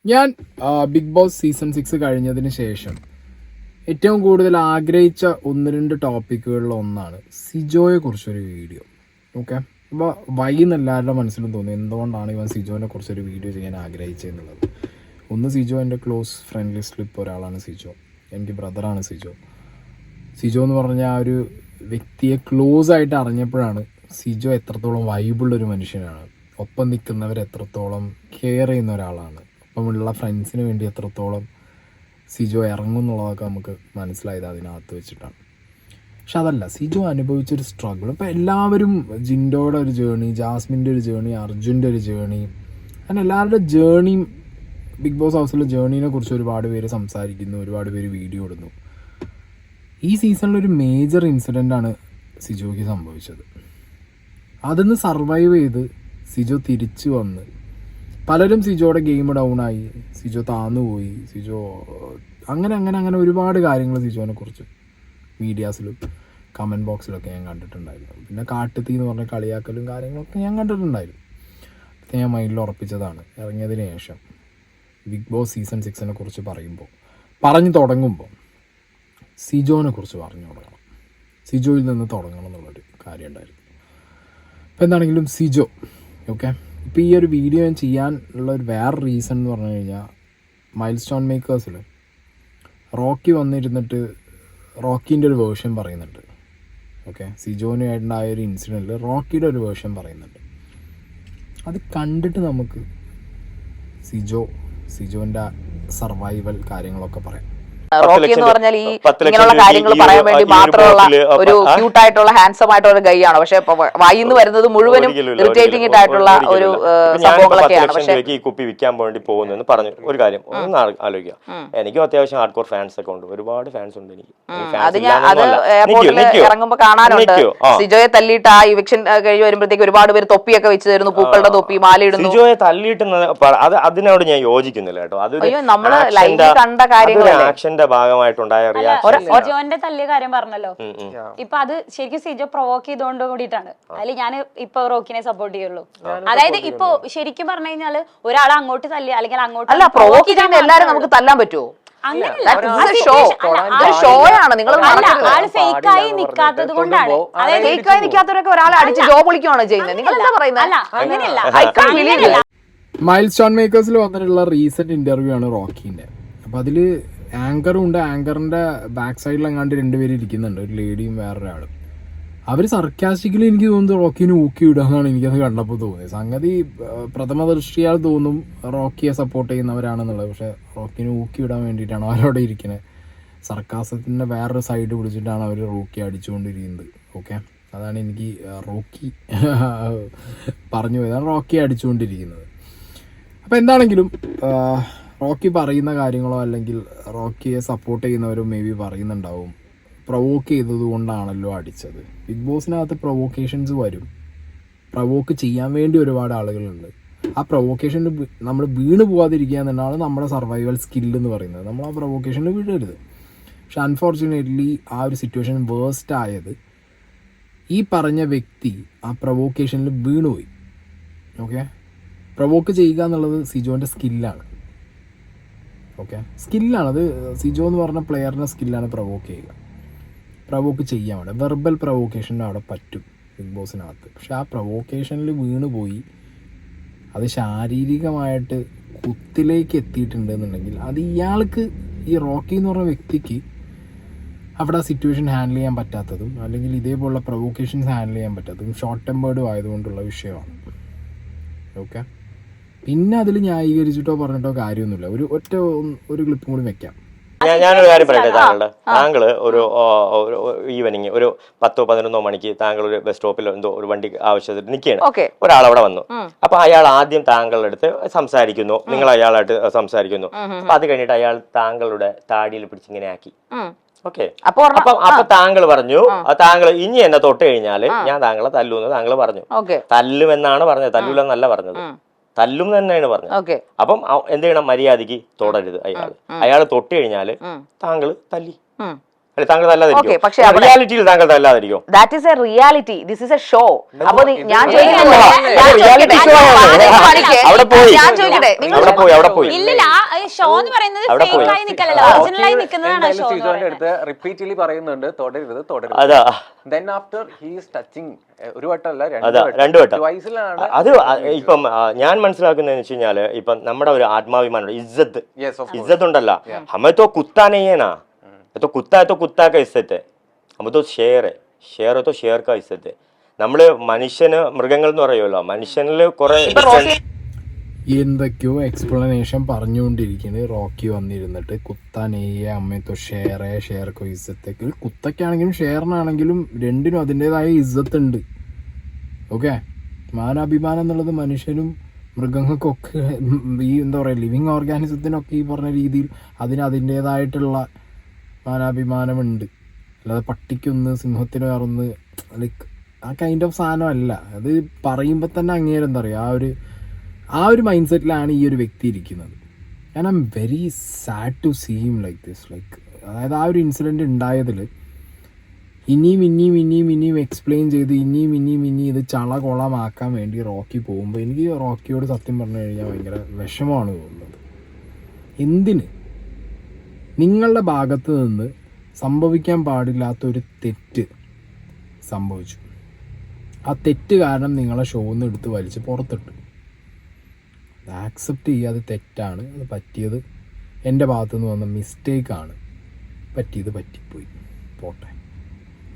ഞാൻ big boss season 6 കഴിഞ്ഞതിന് ശേഷം ഏറ്റവും കൂടുതൽ ആഗ്രഹിച്ച 1-2 ടോപ്പിക്കുകളിൽ ഒന്നാണ് സിജോയെ കുറിച്ചൊരു വീഡിയോ. ഓക്കെ, അപ്പോൾ വൈകുന്ന എല്ലാവരുടെ മനസ്സിലും തോന്നി എന്തുകൊണ്ടാണ് ഇവൻ സിജോനെ കുറിച്ചൊരു വീഡിയോ ചെയ്യാൻ ആഗ്രഹിച്ചതെന്നുള്ളത്. ഒന്ന്, സിജോ എൻ്റെ ക്ലോസ് ഫ്രണ്ട് ലിസ്റ്റിൽ ഇപ്പോൾ ഒരാളാണ് സിജോ. എനിക്ക് ബ്രദറാണ് സിജോ. സിജോ എന്ന് പറഞ്ഞ ആ ഒരു വ്യക്തിയെ ക്ലോസ് ആയിട്ട് അറിഞ്ഞപ്പോഴാണ് സിജോ എത്രത്തോളം വൈബുള്ളൊരു മനുഷ്യനാണ്, ഒപ്പം നിൽക്കുന്നവർ എത്രത്തോളം കെയർ ചെയ്യുന്ന ഒരാളാണ്, ഒപ്പമുള്ള ഫ്രണ്ട്സിന് വേണ്ടി എത്രത്തോളം സിജോ ഇറങ്ങും എന്നുള്ളതൊക്കെ നമുക്ക് മനസ്സിലായത് അതിനകത്ത് വെച്ചിട്ടാണ്. പക്ഷെ അതല്ല, സിജോ അനുഭവിച്ചൊരു സ്ട്രഗിൾ. ഇപ്പോൾ എല്ലാവരും ജിൻഡോയുടെ ഒരു ജേണി, ജാസ്മിൻ്റെ ഒരു ജേണി, അർജുൻ്റെ ഒരു ജേണി, അങ്ങനെ എല്ലാവരുടെ ജേണിയും ബിഗ് ബോസ് ഹൗസിലെ ജേണീനെ കുറിച്ച് ഒരുപാട് പേര് സംസാരിക്കുന്നു, ഒരുപാട് പേര് വീഡിയോ ഇടുന്നു. ഈ സീസണിലൊരു മേജർ ഇൻസിഡൻ്റാണ് സിജോയ്ക്ക് സംഭവിച്ചത്. അതിന്ന് സർവൈവ് ചെയ്ത് സിജോ തിരിച്ചു വന്ന് പലരും സിജോയുടെ ഗെയിം ഡൗണായി, സിജോ താന്നുപോയി, സിജോ അങ്ങനെ അങ്ങനെ അങ്ങനെ ഒരുപാട് കാര്യങ്ങൾ സിജോനെ കുറിച്ച് മീഡിയാസിലും കമൻറ്റ് ബോക്സിലൊക്കെ ഞാൻ കണ്ടിട്ടുണ്ടായിരുന്നു. പിന്നെ കാട്ടുതീ എന്ന് പറഞ്ഞ കളിയാക്കലും കാര്യങ്ങളൊക്കെ ഞാൻ കണ്ടിട്ടുണ്ടായിരുന്നു. അതൊക്കെ ഞാൻ മൈൻഡിൽ ഉറപ്പിച്ചതാണ്. ഇറങ്ങിയതിന് ശേഷം ബിഗ് ബോസ് സീസൺ 6 കുറിച്ച് പറഞ്ഞു തുടങ്ങുമ്പോൾ സിജോനെ കുറിച്ച് പറഞ്ഞു തുടങ്ങണം, സിജോയിൽ നിന്ന് തുടങ്ങണം എന്നുള്ളൊരു കാര്യം ഉണ്ടായിരുന്നു. അപ്പോൾ എന്താണെങ്കിലും സിജോ, ഓക്കെ, ഇപ്പോൾ ഈ ഒരു വീഡിയോ ഞാൻ ചെയ്യാനുള്ള ഒരു വേറെ റീസൺ എന്ന് പറഞ്ഞു കഴിഞ്ഞാൽ, മൈൽ സ്റ്റോൺ മേക്കേഴ്സിൽ റോക്കി വന്നിരുന്നിട്ട് റോക്കീൻ്റെ ഒരു വേർഷൻ പറയുന്നുണ്ട്. ഓക്കെ, സിജോനുമായിട്ടുണ്ടായ ഒരു ഇൻസിഡൻറ്റിൽ റോക്കിയുടെ ഒരു വേർഷൻ പറയുന്നുണ്ട്. അത് കണ്ടിട്ട് നമുക്ക് സിജോൻ്റെ സർവൈവൽ കാര്യങ്ങളൊക്കെ പറയാം. റോക്കി എന്ന് പറഞ്ഞാൽ ഈ ഇങ്ങനെയുള്ള കാര്യങ്ങൾ പറയാൻ വേണ്ടി മാത്രമുള്ള ഒരു ക്യൂട്ടായിട്ടുള്ള ഹാൻസം ആയിട്ടുള്ള ഒരു ഗൈയാണ്. പക്ഷെ വായിന്ന് വരുന്നത് മുഴുവനും ഇറിറ്റേറ്റിംഗ് ആയിട്ടുള്ള ഒരു സംഭവങ്ങളൊക്കെയാണ്. പക്ഷേ ഈ കുപ്പി വിൽക്കാൻ വേണ്ടി പോകുന്നു പറഞ്ഞു ഒരു കാര്യം ഒന്ന് ആലോചിക്കുക. എനിക്കും അത്യാവശ്യം ഹാർഡ് കോർ ഫാൻസ് ഒക്കെ ഉണ്ട്, ഒരുപാട് ഫാൻസ് ഉണ്ട് എനിക്ക്. അത് എയർപോർട്ടിൽ ഇറങ്ങുമ്പോൾ കാണാനുണ്ട്. സിജോയെ തല്ലിയിട്ട് ആ ഇവിക്ഷൻ കഴിഞ്ഞ് വരുമ്പോഴത്തേക്ക് ഒരുപാട് പേര് തൊപ്പിയൊക്കെ വെച്ച് തരുന്നു, പൂക്കളുടെ തൊപ്പി, മാലയിടുന്നു. സിജോയെ തല്ലിയിട്ട് അതിനോട് ഞാൻ യോജിക്കുന്നില്ല കേട്ടോ. അതൊരു നമ്മള് ലൈവിൽ കണ്ട കാര്യങ്ങൾ ഭാഗമായിട്ടുണ്ടായ സിജോന്റെ തല്ലിയ കാര്യം പറഞ്ഞല്ലോ. ഇപ്പൊ അത് ശരിക്കും സിജോ പ്രൊവോക്ക് ചെയ്തുകൊണ്ട് കൂടിയിട്ടാണ്. അതിൽ ഞാൻ ഇപ്പൊ റോക്കിനെ സപ്പോർട്ട് ചെയ്യുള്ളൂ. അതായത് ഇപ്പൊ ശരിക്കും പറഞ്ഞു കഴിഞ്ഞാല് ഒരാളെ അങ്ങോട്ട് തല്ലിയ അല്ലെങ്കിൽ അങ്ങോട്ട് അല്ല, പ്രൊവോക്ക് ചെയ്താൽ എല്ലാരും നമുക്ക് തല്ലാൻ പറ്റുമോ? ഫേക്കായി നിക്കാത്തത് കൊണ്ടാണ്. ഫേക്കായി നിക്കാത്തവരൊക്കെ ഒരാളെ അടിച്ച് ജോ പൊളിക്കുകയാണ് ചെയ്യുന്നത്. നിങ്ങൾ എന്താ പറയുന്നത്? അങ്ങനെയല്ല. മൈൽ സ്റ്റോൺ മേക്കേഴ്സിൽ വന്നിട്ടുള്ള റീസെന്റ് ഇന്റർവ്യൂ ആണ് റോക്കിന്റെ. അപ്പൊ അതില് ആങ്കറും ഉണ്ട്, ആങ്കറിന്റെ ബാക്ക് സൈഡിൽ എങ്ങാണ്ട് 2 പേര് ഇരിക്കുന്നുണ്ട്, ഒരു ലേഡിയും വേറൊരാളും. അവർ സർക്കാസ്റ്റിക്കലി എനിക്ക് തോന്നുന്നത് റോക്കിനെ ഊക്കി വിടുകയെന്നാണ് എനിക്കത് കണ്ടപ്പോൾ തോന്നിയത്. സംഗതി പ്രഥമ ദൃഷ്ടിയാൽ തോന്നും റോക്കിയെ സപ്പോർട്ട് ചെയ്യുന്നവരാണെന്നുള്ളത്. പക്ഷെ റോക്കിനെ ഊക്കി വിടാൻ വേണ്ടിയിട്ടാണ് അവരവിടെ ഇരിക്കുന്നത്. സർക്കാസത്തിൻ്റെ വേറൊരു സൈഡ് പിടിച്ചിട്ടാണ് അവർ റോക്കി അടിച്ചുകൊണ്ടിരിക്കുന്നത്. ഓക്കെ, അതാണ് എനിക്ക് റോക്കി പറഞ്ഞു പോയതാണ് റോക്കി അടിച്ചുകൊണ്ടിരിക്കുന്നത്. അപ്പോൾ എന്താണെങ്കിലും റോക്കി പറയുന്ന കാര്യങ്ങളോ അല്ലെങ്കിൽ റോക്കിയെ സപ്പോർട്ട് ചെയ്യുന്നവരോ മേ ബി പറയുന്നുണ്ടാവും, പ്രൊവോക്ക് ചെയ്തത് കൊണ്ടാണല്ലോ അടിച്ചത്. ബിഗ് ബോസിനകത്ത് പ്രൊവോക്കേഷൻസ് വരും, പ്രൊവോക്ക് ചെയ്യാൻ വേണ്ടി ഒരുപാട് ആളുകളുണ്ട്. ആ പ്രൊവോക്കേഷനിൽ നമ്മൾ വീണ് പോകാതിരിക്കുക എന്നുള്ളതാണ് നമ്മുടെ സർവൈവൽ സ്കില്ലെന്ന് പറയുന്നത്. നമ്മൾ ആ പ്രൊവോക്കേഷനിൽ വീഴരുത്. പക്ഷെ അൺഫോർച്ചുനേറ്റ്ലി ആ ഒരു സിറ്റുവേഷൻ വേഴ്സ്റ്റ് ആയത് ഈ പറഞ്ഞ വ്യക്തി ആ പ്രൊവോക്കേഷനിൽ വീണുപോയി. ഓക്കെ, പ്രൊവോക്ക് ചെയ്യുക എന്നുള്ളത് സിജോൻ്റെ സ്കില്ലാണ്. ഓക്കെ, സ്കില്ലാണത്. സിജോ എന്ന് പറഞ്ഞ പ്ലെയറിൻ്റെ സ്കില്ലാണ് പ്രൊവോക്ക് ചെയ്യുക, പ്രൊവോക്ക് ചെയ്യാൻ വേണ്ട. വെർബൽ പ്രൊവോക്കേഷൻ്റെ അവിടെ പറ്റും ബിഗ് ബോസിനകത്ത്. പക്ഷെ ആ പ്രൊവോക്കേഷനിൽ വീണുപോയി അത് ശാരീരികമായിട്ട് കുത്തിലേക്ക് എത്തിയിട്ടുണ്ട് എന്നുണ്ടെങ്കിൽ അത് ഇയാൾക്ക്, ഈ റോക്കി എന്ന് പറഞ്ഞ വ്യക്തിക്ക് അവിടെ ആ സിറ്റുവേഷൻ ഹാൻഡിൽ ചെയ്യാൻ പറ്റാത്തതും അല്ലെങ്കിൽ ഇതേപോലുള്ള പ്രൊവോക്കേഷൻസ് ഹാൻഡിൽ ചെയ്യാൻ പറ്റാത്തതും ഷോർട്ട് ടെമ്പേർഡും ആയതുകൊണ്ടുള്ള വിഷയമാണ്. ഓക്കെ, പിന്നെ അതിൽ ന്യായീകരിച്ചിട്ടോ പറഞ്ഞിട്ടോ കാര്യമൊന്നുമില്ല. ഒരു ക്ലിപ്പും കൂടി വെക്കാം. ഞാനൊരു കാര്യം പറയട്ടെ. താങ്കള് ഒരു ഈവനിങ് ഒരു 10-11 മണിക്ക് താങ്കൾ ഒരു ബസ് സ്റ്റോപ്പിൽ എന്തോ ഒരു വണ്ടി ആവശ്യത്തിന് നിൽക്കുകയാണ്. ഒരാൾ അവിടെ വന്നു. അപ്പൊ അയാൾ ആദ്യം താങ്കളുടെ അടുത്ത് സംസാരിക്കുന്നു, നിങ്ങൾ അയാളായിട്ട് സംസാരിക്കുന്നു. അപ്പൊ അത് കഴിഞ്ഞിട്ട് അയാൾ താങ്കളുടെ താടിയിൽ പിടിച്ചിങ്ങനെ ആക്കി. ഓക്കെ, അപ്പൊ താങ്കൾ പറഞ്ഞു, താങ്കൾ ഇനി എന്നെ തൊട്ട് കഴിഞ്ഞാല് ഞാൻ താങ്കളെ തല്ലൂന്ന് താങ്കൾ പറഞ്ഞു. തല്ലുമെന്നാണ് പറഞ്ഞത്, തല്ലൂലെന്നല്ല പറഞ്ഞത്, തല്ലും തന്നെയാണ് പറഞ്ഞത്. അപ്പം എന്ത് ചെയ്യണം, മര്യാദക്ക് തൊടരുത്. അയാൾ തൊട്ട് കഴിഞ്ഞാല് താങ്കൾ തല്ലി. അല്ലെ താങ്കൾ Okay, പക്ഷേ തല്ലാതിരിക്കും, അവിടെ- റിയാലിറ്റിയിൽ താങ്കൾ തല്ലാതിരിക്കും. That is a reality, this is a show. അപ്പൊ ഞാൻ അവിടെ പോയി അവിടെ പോയി ഇല്ലില്ല, ആ ഷോ എന്ന് പറയുന്നത് ഫേക്ക് ആയി നിൽക്കലല്ലോ, ഒറിജിനൽ ആയി നിൽക്കുന്നതാണ് ഷോ. സിജോന്റെ അടുത്ത് റിപ്പീറ്റ്ലി പറയുന്നുണ്ട് തുടരുത് തുടരുത്. അതാ then after he is touching ഒരു വട്ടമല്ല രണ്ടു വട്ടം. ട്വൈസിലാണ്. അത് ഇപ്പം ഞാൻ മനസ്സിലാക്കുന്നതെന്ന് വെച്ച് കഴിഞ്ഞാല് ഇപ്പം നമ്മുടെ ഒരു ആത്മാഭിമാനം, ഇജ്ജത്ത്, इज्जत उंडला हमें तो कुत्ता नहीं है ना, तो कुत्ता है तो कुत्ता का इज्जत है, हमें तो शेर है, शेर है तो शेर का इज्जत है. നമ്മള് മനുഷ്യന് മൃഗങ്ങൾ എന്ന് പറയുമല്ലോ, മനുഷ്യനില് കുറെ എന്തൊക്കെയോ എക്സ്പ്ലനേഷൻ പറഞ്ഞുകൊണ്ടിരിക്കുന്നത്. റോക്കി വന്നിരുന്നിട്ട് കുത്താനെയ്യ അമ്മയത്തോ ഷെയറേ ഷെയർക്കോ ഇസ്സത്തേക്ക്, കുത്തക്കാണെങ്കിലും ഷെയറിനാണെങ്കിലും രണ്ടിനും അതിൻ്റെതായ ഇസ്സത്ത് ഉണ്ട്. ഓക്കെ, മാനാഭിമാനം എന്നുള്ളത് മനുഷ്യനും മൃഗങ്ങൾക്കൊക്കെ ഈ എന്താ പറയുക ലിവിങ് ഓർഗാനിസത്തിനൊക്കെ ഈ പറഞ്ഞ രീതിയിൽ അതിൻ്റേതായിട്ടുള്ള മാനാഭിമാനമുണ്ട്. അല്ലാതെ പട്ടിക്കൊന്ന് സിംഹത്തിന് വേറൊന്ന് ലൈക്ക് ആ കൈൻഡ് ഓഫ് സാധനമല്ല. അത് പറയുമ്പോൾ തന്നെ അങ്ങേരെ എന്താ പറയുക ആ ഒരു മൈൻഡ് സെറ്റിലാണ് ഈ ഒരു വ്യക്തി ഇരിക്കുന്നത്. And I am very sad to see him like this. Like അതായത് ആ ഒരു ഇൻസിഡൻറ്റ് ഉണ്ടായതിൽ ഇനിയും എക്സ്പ്ലെയിൻ ചെയ്ത് ഇനിയും ഇത് ചളകൊളമാക്കാൻ വേണ്ടി റോക്കി പോകുമ്പോൾ എനിക്ക് റോക്കിയോട് സത്യം പറഞ്ഞു കഴിഞ്ഞാൽ ഭയങ്കര വിഷമമാണ് തോന്നുന്നത്. എന്തിന്? നിങ്ങളുടെ ഭാഗത്ത് നിന്ന് സംഭവിക്കാൻ പാടില്ലാത്തൊരു തെറ്റ് സംഭവിച്ചു. ആ തെറ്റ് കാരണം നിങ്ങളെ ഷോന്ന് എടുത്ത് വലിച്ച് പുറത്തിട്ടു. അത് ആക്സെപ്റ്റ് ചെയ്യുക, അത് തെറ്റാണ്, അത് പറ്റിയത് എൻ്റെ ഭാഗത്തുനിന്ന് വന്ന മിസ്റ്റേക്കാണ്, പറ്റിയത് പറ്റിപ്പോയി, പോട്ടെ.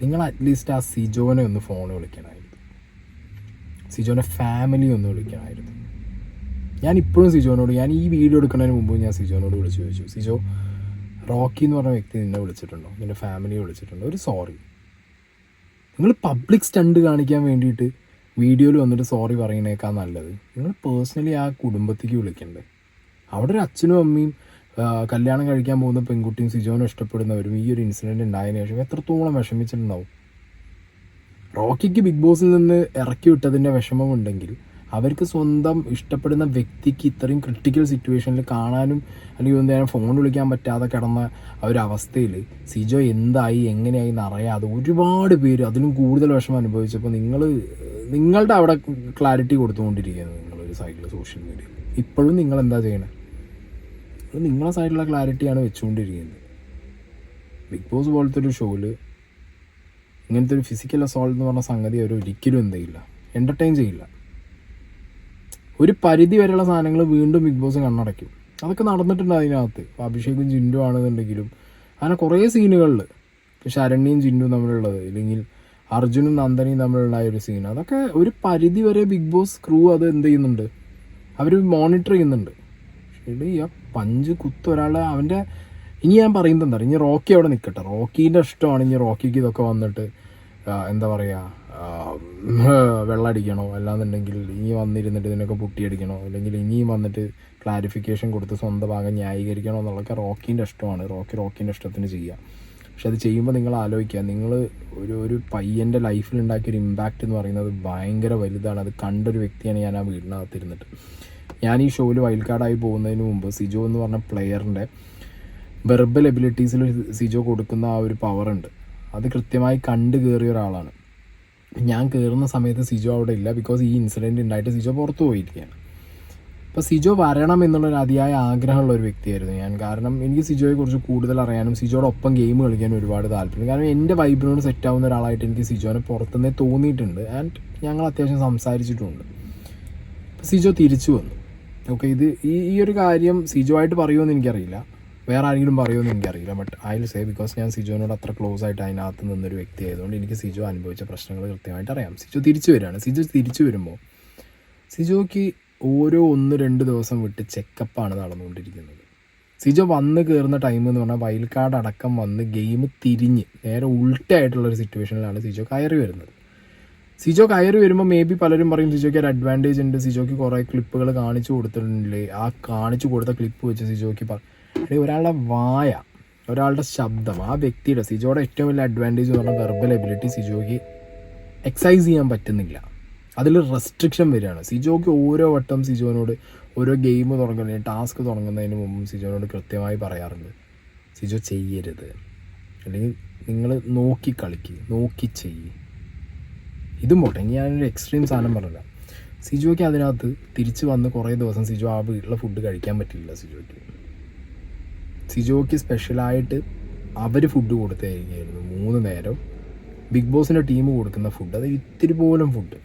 നിങ്ങൾ അറ്റ്ലീസ്റ്റ് ആ സിജോനെ ഒന്ന് ഫോൺ വിളിക്കണമായിരുന്നു, സിജോൻ്റെ ഫാമിലി ഒന്ന് വിളിക്കണമായിരുന്നു. ഞാൻ ഇപ്പോഴും സിജോനോട്, ഞാൻ ഈ വീഡിയോ എടുക്കുന്നതിന് മുമ്പ് ഞാൻ സിജോനോട് വിളിച്ച് ചോദിച്ചു, സിജോ റോക്കി എന്ന് പറഞ്ഞ വ്യക്തി നിന്നെ വിളിച്ചിട്ടുണ്ടോ, നിൻ്റെ ഫാമിലിയെ വിളിച്ചിട്ടുണ്ടോ, ഒരു സോറി. നിങ്ങൾ പബ്ലിക് സ്റ്റണ്ട് കാണിക്കാൻ വേണ്ടിയിട്ട് വീഡിയോയിൽ വന്നിട്ട് സോറി പറയുന്നേക്കാൾ നല്ലത് നിങ്ങൾ പേഴ്സണലി ആ കുടുംബത്തേക്ക് വിളിക്കണ്ടേ. അവിടെ ഒരു അച്ഛനും അമ്മയും കല്യാണം കഴിക്കാൻ പോകുന്ന പെൺകുട്ടിയും സിജോനെ ഇഷ്ടപ്പെടുന്നവരും ഈ ഒരു ഇൻസിഡൻറ്റ് ഉണ്ടായതിനു ശേഷം എത്രത്തോളം വിഷമിച്ചിട്ടുണ്ടാവും. റോക്കിക്ക് ബിഗ് ബോസിൽ നിന്ന് ഇറക്കി വിട്ടതിൻ്റെ വിഷമമുണ്ടെങ്കിൽ അവർക്ക് സ്വന്തം ഇഷ്ടപ്പെടുന്ന വ്യക്തിക്ക് ഇത്രയും ക്രിട്ടിക്കൽ സിറ്റുവേഷനിൽ കാണാനും അല്ലെങ്കിൽ ഒന്നും ഫോൺ വിളിക്കാൻ പറ്റാതെ കിടന്ന ആ ഒരു അവസ്ഥയിൽ സിജോ എന്തായി എങ്ങനെയായി എന്നറിയാതെ ഒരുപാട് പേര് അതിലും കൂടുതൽ വിഷമം അനുഭവിച്ചപ്പോൾ നിങ്ങളുടെ അവിടെ ക്ലാരിറ്റി കൊടുത്തുകൊണ്ടിരിക്കുന്നത് നിങ്ങളൊരു സൈഡിൽ സോഷ്യൽ മീഡിയയിൽ. ഇപ്പോഴും നിങ്ങൾ എന്താ ചെയ്യണേ? നിങ്ങളെ സൈഡിലുള്ള ക്ലാരിറ്റിയാണ് വെച്ചുകൊണ്ടിരിക്കുന്നത്. ബിഗ് ബോസ് പോലത്തെ ഒരു ഷോയിൽ ഇങ്ങനത്തെ ഒരു ഫിസിക്കൽ അസോൾട്ട് എന്ന് പറഞ്ഞ സംഗതി അവർ ഒരിക്കലും എന്തെയില്ല, എൻ്റർടൈൻ ചെയ്യില്ല. ഒരു പരിധി വരെയുള്ള സാധനങ്ങൾ വീണ്ടും ബിഗ് ബോസ് കണ്ണടയ്ക്കും. അതൊക്കെ നടന്നിട്ടുണ്ട് അതിനകത്ത്. അഭിഷേകും ജിൻഡു ആണെന്നുണ്ടെങ്കിലും അങ്ങനെ കുറേ സീനുകളിൽ ശരണ്യയും ജിൻഡുവും തമ്മിലുള്ളത്, ഇല്ലെങ്കിൽ അർജുനും നന്ദനയും തമ്മിലുള്ള ഒരു സീൻ, അതൊക്കെ ഒരു പരിധി വരെ ബിഗ് ബോസ് ക്രൂ അത് എന്ത് ചെയ്യുന്നുണ്ട്, അവർ മോണിറ്റർ ചെയ്യുന്നുണ്ട്. ശരി, ആ പഞ്ച് കുത്ത് ഒരാളെ അവൻ്റെ ഇനി ഞാൻ പറയുന്നത് എന്താ പറയുക, ഇനി റോക്കി അവിടെ നിൽക്കട്ടെ, റോക്കീൻ്റെ ഇഷ്ടമാണ് ഇനി റോക്കിക്ക് ഇതൊക്കെ വന്നിട്ട് എന്താ പറയുക വെള്ളമടിക്കണോ, അല്ലാന്നുണ്ടെങ്കിൽ ഇനി വന്നിരുന്നിട്ട് ഇതിനൊക്കെ പുട്ടിയടിക്കണോ, അല്ലെങ്കിൽ ഇനിയും വന്നിട്ട് ക്ലാരിഫിക്കേഷൻ കൊടുത്ത് സ്വന്തം ഭാഗം ന്യായീകരിക്കണോ എന്നുള്ളതൊക്കെ റോക്കീൻ്റെ ഇഷ്ടമാണ്. റോക്കീൻ്റെ ഇഷ്ടത്തിന് ചെയ്യുക. പക്ഷെ അത് ചെയ്യുമ്പോൾ നിങ്ങൾ ആലോചിക്കുക, നിങ്ങൾ ഒരു പയ്യൻ്റെ ലൈഫിൽ ഉണ്ടാക്കിയൊരു ഇമ്പാക്റ്റ് എന്ന് പറയുന്നത് ഭയങ്കര വലുതാണ്. അത് കണ്ടൊരു വ്യക്തിയാണ് ഞാൻ ആ വീടിനകത്തിരുന്നിട്ട്. ഞാൻ ഈ ഷോയിൽ വൈൽഡ് കാർഡായി പോകുന്നതിന് മുമ്പ് സിജോ എന്ന് പറഞ്ഞ പ്ലെയറിൻ്റെ വെർബൽ എബിലിറ്റീസിൽ സിജോ കൊടുക്കുന്ന ആ ഒരു പവറുണ്ട്, അത് കൃത്യമായി കണ്ടു കയറിയ ഒരാളാണ്. ഞാൻ കയറുന്ന സമയത്ത് സിജോ അവിടെ ഇല്ല, ബിക്കോസ് ഈ ഇൻസിഡൻറ്റ് ഉണ്ടായിട്ട് സിജോ പുറത്തു പോയിരിക്കുകയാണ്. അപ്പോൾ സിജോ വരണം എന്നുള്ളൊരു അതിയായ ആഗ്രഹമുള്ള ഒരു വ്യക്തിയായിരുന്നു ഞാൻ. കാരണം എനിക്ക് സിജോയെക്കുറിച്ച് കൂടുതൽ അറിയാനും സിജോടൊപ്പം ഗെയിം കളിക്കാനും ഒരുപാട് താല്പര്യം. കാരണം എൻ്റെ വൈബിനോട് സെറ്റാവുന്ന ഒരാളായിട്ട് എനിക്ക് സിജോനെ പുറത്തുനിന്നേ തോന്നിയിട്ടുണ്ട്. ആൻഡ് ഞങ്ങൾ അത്യാവശ്യം സംസാരിച്ചിട്ടുമുണ്ട്. അപ്പോൾ സിജോ തിരിച്ചു വന്നു. ഓക്കെ, ഇത് ഈ ഒരു കാര്യം സിജോ ആയിട്ട് പറയുമെന്ന് എനിക്കറിയില്ല, വേറെ ആരെങ്കിലും പറയുമെന്ന് എനിക്കറിയില്ല. But I will say, because ഞാൻ സിജോനോട് അത്ര ക്ലോസ് ആയിട്ട് അതിനകത്ത് നിന്നൊരു വ്യക്തി ആയതുകൊണ്ട് എനിക്ക് സിജോ അനുഭവിച്ച പ്രശ്നങ്ങൾ കൃത്യമായിട്ട് അറിയാം. സിജോ തിരിച്ചു വരികയാണ്. സിജോ തിരിച്ചു വരുമ്പോൾ സിജോയ്ക്ക് ഓരോ 1-2 ദിവസം വിട്ട് ചെക്കപ്പാണ് നടന്നുകൊണ്ടിരിക്കുന്നത്. സിജോ വന്ന് കയറുന്ന ടൈം എന്ന് പറഞ്ഞാൽ വൈൽഡ് കാർഡ് അടക്കം വന്ന് ഗെയിം തിരിഞ്ഞ് നേരെ ഉൾട്ടായിട്ടുള്ളൊരു സിറ്റുവേഷനിലാണ് സിജോ കയറി വരുന്നത്. സിജോ കയറി വരുമ്പോൾ മേ ബി പലരും പറയും സിജോയ്ക്ക് ഒരു അഡ്വാൻറ്റേജ് ഉണ്ട്, സിജോയ്ക്ക് കുറേ ക്ലിപ്പുകൾ കാണിച്ചു കൊടുത്തിട്ടുണ്ടല്ലേ, ആ കാണിച്ചു കൊടുത്ത ക്ലിപ്പ് വെച്ച് സിജോയ്ക്ക് ഒരാളുടെ വായ, ഒരാളുടെ ശബ്ദം, ആ വ്യക്തിയുടെ സിജോയുടെ ഏറ്റവും വലിയ അഡ്വാൻറ്റേജ് എന്ന് പറഞ്ഞാൽ വെർബൽ എബിലിറ്റി സിജോയ്ക്ക് എക്സസൈസ് ചെയ്യാൻ പറ്റുന്നില്ല. അതിൽ റെസ്ട്രിക്ഷൻ വരികയാണ്. സിജോയ്ക്ക് ഓരോ വട്ടം സിജോനോട് ഓരോ ഗെയിം തുടങ്ങുന്നതിന് ടാസ്ക് തുടങ്ങുന്നതിന് മുമ്പ് സിജോനോട് കൃത്യമായി പറയാറുണ്ട്, സിജോ ചെയ്യരുത്, അല്ലെങ്കിൽ നിങ്ങൾ നോക്കി കളിക്കുക, നോക്കി ചെയ്യ്. ഇതും പോട്ടെ, ഞാനൊരു എക്സ്ട്രീം സാധനം പറഞ്ഞില്ല. സിജോയ്ക്ക് അതിനകത്ത് തിരിച്ച് വന്ന് കുറേ ദിവസം സിജോ ആ വീട്ടിലെ ഫുഡ് കഴിക്കാൻ പറ്റില്ല. സിജോയ്ക്ക് സ്പെഷ്യലായിട്ട് അവർ ഫുഡ് കൊടുത്തായിരിക്കുമായിരുന്നു 3 നേരം ബിഗ് ബോസിൻ്റെ ടീം കൊടുക്കുന്ന ഫുഡ്. അത് ഇത്തിരി പോലും ഫുഡ്.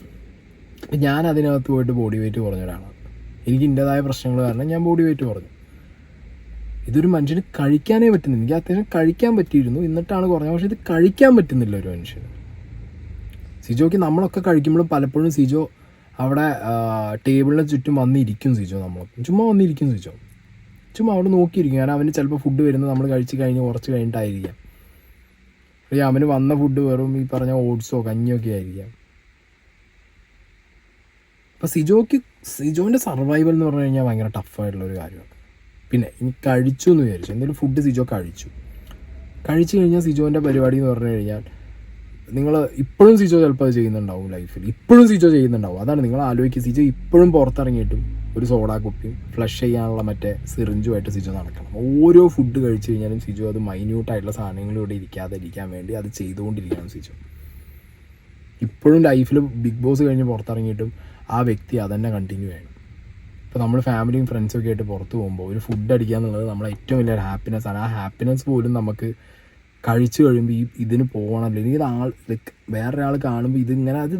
ഞാൻ അതിനകത്ത് പോയിട്ട് ബോഡി വെയിറ്റ് കുറഞ്ഞ ഒരാളാണ്. എനിക്ക് എൻ്റേതായ പ്രശ്നങ്ങൾ കാരണം ഞാൻ ബോഡി വെയിറ്റ് കുറഞ്ഞു. ഇതൊരു മനുഷ്യന് കഴിക്കാനേ പറ്റുന്നില്ല. എനിക്ക് അത്യാവശ്യം കഴിക്കാൻ പറ്റിയിരുന്നു, എന്നിട്ടാണ് കുറഞ്ഞത്. പക്ഷെ ഇത് കഴിക്കാൻ പറ്റുന്നില്ല ഒരു മനുഷ്യന്. സിജോയ്ക്ക് നമ്മളൊക്കെ കഴിക്കുമ്പോഴും പലപ്പോഴും സിജോ അവിടെ ടേബിളിന് ചുറ്റും വന്നിരിക്കും. നമ്മൾ ചുമ്മാ വന്നിരിക്കും. ചുമ്മാ അവിടെ നോക്കിയിരിക്കും. കാരണം അവന് ചിലപ്പോൾ ഫുഡ് വരുന്നത് നമ്മൾ കഴിച്ച് കഴിഞ്ഞ് കുറച്ച് കഴിഞ്ഞിട്ടായിരിക്കാം. അല്ലെങ്കിൽ അവന് വന്ന ഫുഡ് വെറും ഈ പറഞ്ഞ ഓട്സോ കഞ്ഞിയൊക്കെ ആയിരിക്കാം. അപ്പോൾ സിജോൻ്റെ സർവൈവൽ എന്ന് പറഞ്ഞു കഴിഞ്ഞാൽ ഭയങ്കര ടഫായിട്ടുള്ളൊരു കാര്യമാണ്. പിന്നെ ഇനി കഴിച്ചു എന്ന് വിചാരിച്ചു, എന്തെങ്കിലും ഫുഡ് സിജോ കഴിച്ചു കഴിഞ്ഞാൽ സിജോൻ്റെ പരിപാടി എന്ന് പറഞ്ഞു കഴിഞ്ഞാൽ നിങ്ങൾ ഇപ്പോഴും സിജോ ചിലപ്പോൾ അത് ചെയ്യുന്നുണ്ടാവും ലൈഫിൽ. ഇപ്പോഴും സിജോ ചെയ്യുന്നുണ്ടാവും. അതാണ് നിങ്ങൾ ആലോചിക്കുക. സിജോ ഇപ്പോഴും പുറത്തിറങ്ങിയിട്ടും ഒരു സോഡാ കുപ്പിയും ഫ്ലഷ് ചെയ്യാനുള്ള മറ്റേ സിറിഞ്ചുമായിട്ട് സിജോ നടക്കണം. ഓരോ ഫുഡ് കഴിച്ചു കഴിഞ്ഞാലും സിജോ അത് മൈന്യൂട്ടായിട്ടുള്ള സാധനങ്ങളിലൂടെ ഇരിക്കാൻ വേണ്ടി അത് ചെയ്തുകൊണ്ടിരിക്കുകയാണ് സിജോ. ഇപ്പോഴും ലൈഫിൽ ബിഗ് ബോസ് കഴിഞ്ഞ് പുറത്തിറങ്ങിയിട്ടും ആ വ്യക്തി അതന്നെ കണ്ടിന്യൂ ചെയ്യണം. ഇപ്പോൾ നമ്മൾ ഫാമിലിയും ഫ്രണ്ട്സൊക്കെ ആയിട്ട് പുറത്ത് പോകുമ്പോൾ ഒരു ഫുഡ് അടിക്കുക എന്നുള്ളത് നമ്മുടെ ഏറ്റവും വലിയൊരു ഹാപ്പിനെസ്സാണ്. ആ ഹാപ്പിനെസ് പോലും നമുക്ക് കഴിച്ചു കഴിയുമ്പോൾ ഇതിന് പോകണമല്ലോ, എനിക്ക് ലൈക്ക് വേറൊരാൾ കാണുമ്പോൾ ഇതിങ്ങനെ അത്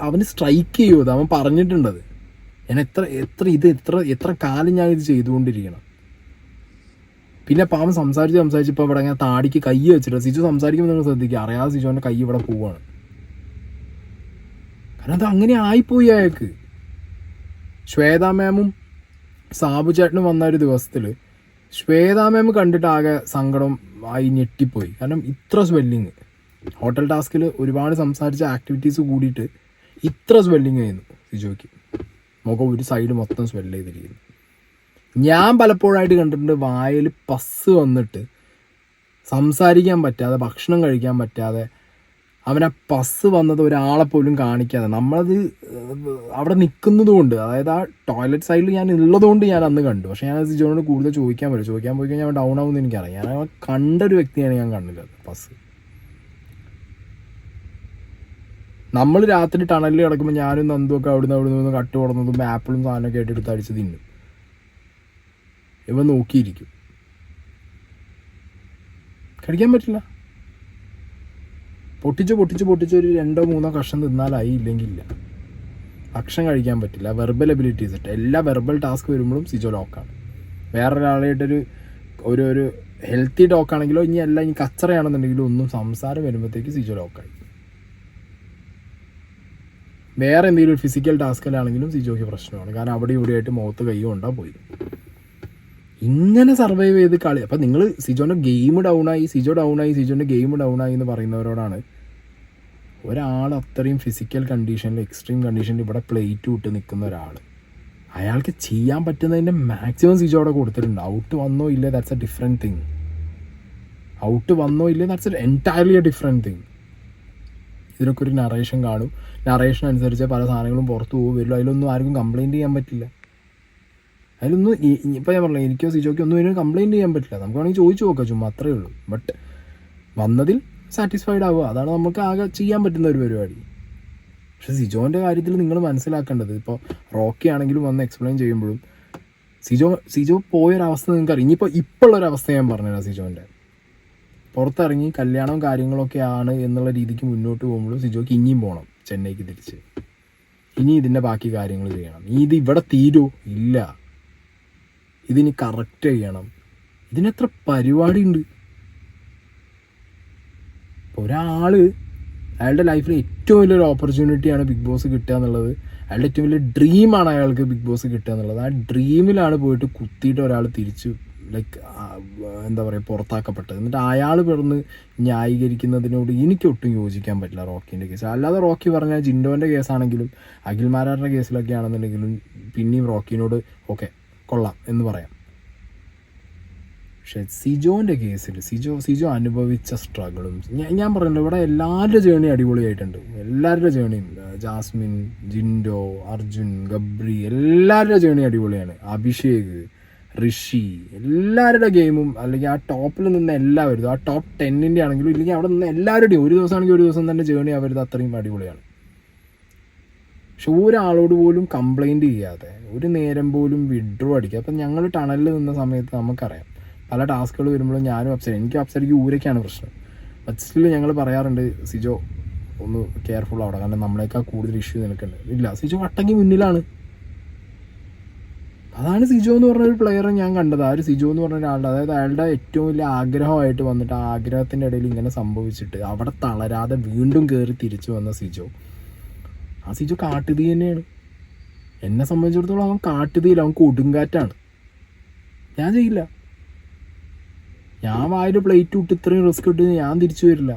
അവന് സ്ട്രൈക്ക് ചെയ്യുമോ. അത് അവൻ പറഞ്ഞിട്ടുണ്ടത്. ഞാൻ എത്ര കാലം ഞാനിത് ചെയ്തുകൊണ്ടിരിക്കണം. പിന്നെ പാവം സംസാരിച്ച് ഇപ്പോൾ ഇവിടെ ഇങ്ങനെ താടിക്ക് കൈ വെച്ചിട്ട് സിജു സംസാരിക്കുമ്പോൾ നിങ്ങൾ ശ്രദ്ധിക്കുക, അറിയാതെ സിജുവിൻ്റെ കൈ ഇവിടെ പോവുകയാണ്. കാരണം അത് അങ്ങനെ ആയിപ്പോയി അയാൾക്ക്. ശ്വേതാ മാമും സാബു ചേട്ടനും വന്ന ഒരു ദിവസത്തിൽ ശ്വേതാ മാം കണ്ടിട്ട് ആകെ സങ്കടം ആയി, ഞെട്ടിപ്പോയി. കാരണം ഇത്ര സ്വെല്ലിങ് ഹോട്ടൽ ടാസ്കിൽ ഒരുപാട് സംസാരിച്ച ആക്ടിവിറ്റീസ് കൂടിയിട്ട് ഇത്ര സ്വെല്ലിങ് ആയിരുന്നു സിജോയ്ക്ക്. മുഖം ഒരു സൈഡ് മൊത്തം സ്വെല്ല് ചെയ്തിരിക്കുന്നു. ഞാൻ പലപ്പോഴായിട്ട് കണ്ടിട്ടുണ്ട് വായിൽ പസ് വന്നിട്ട് സംസാരിക്കാൻ പറ്റാതെ, ഭക്ഷണം കഴിക്കാൻ പറ്റാതെ, അവനാ പസ് വന്നത് ഒരാളെ പോലും കാണിക്കാതെ നമ്മളത് അവിടെ നിൽക്കുന്നത് കൊണ്ട്, അതായത് ആ ടോയ്ലറ്റ് സൈഡിൽ ഞാൻ ഉള്ളതുകൊണ്ട് ഞാൻ അന്ന് കണ്ടു. പക്ഷേ ഞാൻ സിജോനോട് കൂടുതൽ ചോദിക്കാൻ പോയി കഴിഞ്ഞാൽ ഡൗൺ ആവുമെന്ന് എനിക്കറിയാം. ഞാൻ കണ്ടൊരു വ്യക്തിയാണ് ഞാൻ കണ്ടില്ല പസ്. നമ്മൾ രാത്രി ടണലിൽ കിടക്കുമ്പോൾ ഞാനും നന്ദുമൊക്കെ അവിടെ നിന്ന് കട്ട് കൊടുന്നതും ആപ്പിളും സാധനമൊക്കെ ആയിട്ട് എടുത്ത് അടിച്ച് തിന്നും. ഇവ നോക്കിയിരിക്കും, കഴിക്കാൻ പറ്റില്ല. പൊട്ടിച്ച് ഒരു 2-3 കഷ്ണം തിന്നാലായി, ഇല്ലെങ്കിൽ ഇല്ല. ഭക്ഷണം കഴിക്കാൻ പറ്റില്ല. വെർബൽ എബിലിറ്റീസ് ഇട്ട് എല്ലാ വെർബൽ ടാസ്ക് വരുമ്പോഴും സിജോ ലോക്കാണ്. വേറൊരാളായിട്ടൊരു ഒരു ഹെൽത്തി ടോക്കാണെങ്കിലോ ഇനി അല്ല ഇനി കച്ചറയാണെന്നുണ്ടെങ്കിലും ഒന്നും സംസാരം വരുമ്പോഴത്തേക്ക് സിജോ ലോക്കായി. വേറെ എന്തെങ്കിലും ഒരു ഫിസിക്കൽ ടാസ്കിലാണെങ്കിലും സിജോയ്ക്ക് പ്രശ്നമാണ്. കാരണം അവിടെ ഇവിടെയായിട്ട് മുഖത്ത് കൈ കൊണ്ടാ പോയി. ഇങ്ങനെ സർവൈവ് ചെയ്ത് കളി. അപ്പം നിങ്ങൾ സിജോൻ്റെ ഗെയിം ഡൗണായി, സിജോൻ്റെ ഗെയിം ഡൗണായി എന്ന് പറയുന്നവരോടാണ് ഒരാൾ അത്രയും ഫിസിക്കൽ കണ്ടീഷനിൽ, എക്സ്ട്രീം കണ്ടീഷനിൽ ഇവിടെ പ്ലേറ്റ് വിട്ട് നിൽക്കുന്ന ഒരാൾ, അയാൾക്ക് ചെയ്യാൻ പറ്റുന്നതിൻ്റെ മാക്സിമം സിജോ അവിടെ കൊടുത്തിട്ടുണ്ട്. ഔട്ട് വന്നോ ഇല്ലേ that's A different thing. That's A entirely A different thing. ഇതിനൊക്കെ ഒരു നറേഷൻ കാണും. നറേഷൻ അനുസരിച്ച് പല സാധനങ്ങളും പുറത്ത് വരുള്ളൂ. അതിലൊന്നും ആർക്കും കംപ്ലയിൻറ്റ് ചെയ്യാൻ പറ്റില്ല. അതിലൊന്നും ഇപ്പോൾ ഞാൻ പറഞ്ഞു, എനിക്കോ സിജോയ്ക്കോ ഒന്നും ഇതിന് കംപ്ലയിൻറ്റ് ചെയ്യാൻ പറ്റില്ല. നമുക്ക് വേണമെങ്കിൽ ചോദിച്ചു നോക്കാം, ചുമ്മാ അത്രയേ ഉള്ളൂ. ബട്ട് വന്നതിൽ സാറ്റിസ്ഫൈഡ് ആവുക, അതാണ് നമുക്ക് ആകെ ചെയ്യാൻ പറ്റുന്ന ഒരു പരിപാടി. പക്ഷെ സിജോൻ്റെ കാര്യത്തിൽ നിങ്ങൾ മനസ്സിലാക്കേണ്ടത്, ഇപ്പോൾ റോക്കി ആണെങ്കിലും വന്ന് എക്സ്പ്ലെയിൻ ചെയ്യുമ്പോഴും സിജോ പോയൊരവസ്ഥ നിങ്ങൾക്കറിയാം. ഇപ്പോൾ ഉള്ളൊരവസ്ഥ ഞാൻ പറഞ്ഞുതരാം. സിജോൻ്റെ പുറത്തിറങ്ങി കല്യാണവും കാര്യങ്ങളൊക്കെ ആണ് എന്നുള്ള രീതിക്ക് മുന്നോട്ട് പോകുമ്പോഴും സിജോയ്ക്ക് ഇനിയും പോകണം ചെന്നൈക്ക് തിരിച്ച്. ഇനി ഇതിൻ്റെ ബാക്കി കാര്യങ്ങൾ ചെയ്യണം. ഇത് ഇവിടെ തീരൂ ഇല്ല, ഇതിനി കറക്റ്റ് ചെയ്യണം. ഇതിനെത്ര പരിപാടി ഉണ്ട്. ഒരാൾ അയാളുടെ ലൈഫിൽ ഏറ്റവും വലിയൊരു ഓപ്പർച്യൂണിറ്റിയാണ് ബിഗ് ബോസ് കിട്ടുക എന്നുള്ളത്. അയാളുടെ ഏറ്റവും വലിയ ഡ്രീമാണ് അയാൾക്ക് ബിഗ് ബോസ് കിട്ടുക എന്നുള്ളത്. ആ ഡ്രീമിലാണ് പോയിട്ട് കുത്തിയിട്ട് ഒരാൾ തിരിച്ച് ലൈക്ക് എന്താ പറയുക പുറത്താക്കപ്പെട്ടത്. എന്നിട്ട് അയാൾ പിറന്ന് ന്യായീകരിക്കുന്നതിനോട് എനിക്കൊട്ടും യോജിക്കാൻ പറ്റില്ല റോക്കിൻ്റെ കേസ്. അല്ലാതെ റോക്കി പറഞ്ഞാൽ ജിൻഡോൻ്റെ കേസാണെങ്കിലും അഖിൽമാരാറിൻ്റെ കേസിലൊക്കെ ആണെന്നുണ്ടെങ്കിലും പിന്നെയും റോക്കിനോട് ഓക്കെ കൊള്ളാം എന്ന് പറയാം. പക്ഷെ സിജോൻ്റെ കേസിൽ സിജോ അനുഭവിച്ച സ്ട്രഗിളും ഞാൻ പറഞ്ഞല്ലോ, ഇവിടെ എല്ലാവരുടെ ജേണി അടിപൊളിയായിട്ടുണ്ട്. എല്ലാവരുടെ ജേണിയും, ജാസ്മിൻ, ജിൻഡോ, അർജുൻ, ഗബ്രി, എല്ലാവരുടെ ജേണി അടിപൊളിയാണ്. അഭിഷേക്, ഋഷി, എല്ലാവരുടെ ഗെയിമും അല്ലെങ്കിൽ ആ ടോപ്പിൽ നിന്ന് എല്ലാവരും, ആ ടോപ്പ് 10 ആണെങ്കിലും ഇല്ലെങ്കിൽ അവിടെ നിന്ന് എല്ലാവരുടെയും ഒരു ദിവസമാണെങ്കിൽ ഒരു ദിവസം തന്നെ ജേണി അവരുടെ അത്രയും അടിപൊളിയാണ്. പക്ഷെ ഒരാളോട് പോലും കംപ്ലൈൻറ്റ് ചെയ്യാതെ ഒരു നേരം പോലും വിഡ്രോ അടിക്കുക. അപ്പം ഞങ്ങൾ ടണലിൽ നിന്ന സമയത്ത് നമുക്കറിയാം പല ടാസ്കുകൾ വരുമ്പോഴും ഞാനും എനിക്ക് അപ്സരയ്ക്ക് ഊരയ്ക്കാണ് പ്രശ്നം. ബട്ട് സ്റ്റിൽ ഞങ്ങൾ പറയാറുണ്ട് സിജോ ഒന്ന് കെയർഫുൾ ആവണം, കാരണം നമ്മളേക്കാൾ കൂടുതൽ ഇഷ്യൂ നിനക്കുണ്ട്. ഇല്ല, സിജോ വട്ടങ്ങി മുന്നിലാണ്. അതാണ് സിജോ എന്ന് പറഞ്ഞൊരു പ്ലെയറെ ഞാൻ കണ്ടത്. ആ ഒരു സിജോ എന്ന് പറഞ്ഞ ഒരാളുടെ, അതായത് അയാളുടെ ഏറ്റവും വലിയ ആഗ്രഹമായിട്ട് വന്നിട്ട് ആ ആഗ്രഹത്തിൻ്റെ ഇടയിൽ ഇങ്ങനെ സംഭവിച്ചിട്ട് അവിടെ തളരാതെ വീണ്ടും കയറി തിരിച്ചു വന്ന സിജോ, ആ സിജോ കാട്ടുതീ തന്നെയാണ്. എന്നെ സംബന്ധിച്ചിടത്തോളം അവൻ കാട്ടുതീയില്ല, അവൻ കൊടുങ്കാറ്റാണ്. ഞാൻ ചെയ്യില്ല, ഞാൻ വായൊരു പ്ലേറ്റ് വിട്ട് ഇത്രയും റിസ്ക് ഇട്ട് ഞാൻ തിരിച്ചു വരില്ല.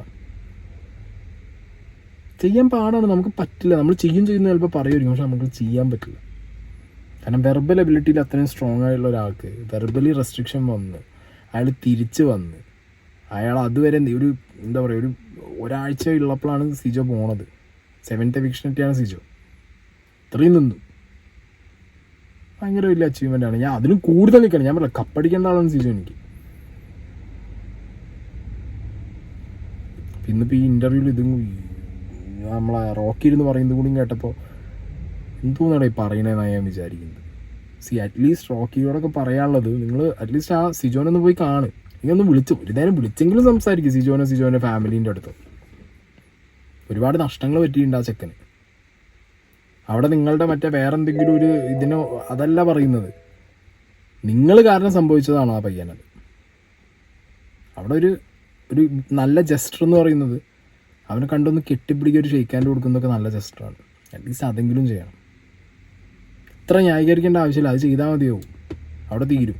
ചെയ്യാൻ പാടാണ്, നമുക്ക് പറ്റില്ല. നമ്മൾ ചെയ്യുന്ന ചിലപ്പോൾ പറയുമായിരിക്കും, പക്ഷെ നമുക്ക് ചെയ്യാൻ പറ്റില്ല. കാരണം വെർബൽ എബിലിറ്റിയിൽ അത്രയും സ്ട്രോങ് ആയിട്ടുള്ള ഒരാൾക്ക് വെർബലി റെസ്ട്രിക്ഷൻ വന്ന് അയാൾ തിരിച്ച് വന്ന് അയാൾ അതുവരെ ഒരു എന്താ പറയുക ഒരാഴ്ച ഉള്ളപ്പോഴാണ് സിജോ പോണത്. 7th എവിക്ഷനൊക്കെയാണ് സിജോ. ഇത്രയും നിന്നു, ഭയങ്കര വലിയ അച്ചീവ്മെൻ്റ് ആണ്. ഞാൻ അതിലും കൂടുതൽ നിൽക്കണം. ഞാൻ പറയാം, കപ്പടിക്കേണ്ട ആളാണ് സിജോ എനിക്ക്. ഇന്നിപ്പോൾ ഈ ഇൻ്റർവ്യൂവിൽ ഇതും നമ്മളെ റോക്കി ഇരുന്ന് പറയുന്നത് കൂടി കേട്ടപ്പോൾ എന്തോന്നാണ് ഈ പറയണതെന്നാണ് ഞാൻ വിചാരിക്കുന്നത്. അറ്റ്ലീസ്റ്റ് റോക്കിയോടൊക്കെ പറയാനുള്ളത്, നിങ്ങൾ അറ്റ്ലീസ്റ്റ് ആ സിജോനൊന്ന് പോയി കാണ്. നീയൊന്ന് വിളിച്ചു, ഒരു നേരം വിളിച്ചെങ്കിലും സംസാരിക്കും സിജോൻ്റെ ഫാമിലീൻ്റെ അടുത്ത്. ഒരുപാട് നഷ്ടങ്ങൾ പറ്റിയിട്ടുണ്ട് ആ ചെക്കന്. അവിടെ നിങ്ങളുടെ മറ്റേ വേറെ എന്തെങ്കിലും ഒരു ഇതിനോ അതല്ല പറയുന്നത്, നിങ്ങൾ കാരണം സംഭവിച്ചതാണോ ആ പയ്യനത്. അവിടെ ഒരു നല്ല ജസ്റ്റർ എന്ന് പറയുന്നത് അവനെ കണ്ടൊന്ന് കെട്ടിപ്പിടിക്കുക, ഒരു ഷെയ്ക്കാൻഡ് കൊടുക്കുന്നതൊക്കെ നല്ല ജസ്റ്ററാണ്. അറ്റ്ലീസ്റ്റ് അതെങ്കിലും ചെയ്യണം. ഇത്ര ന്യായീകരിക്കേണ്ട ആവശ്യമില്ല, അത് ചെയ്താൽ മതിയാവും, അവിടെ തീരും.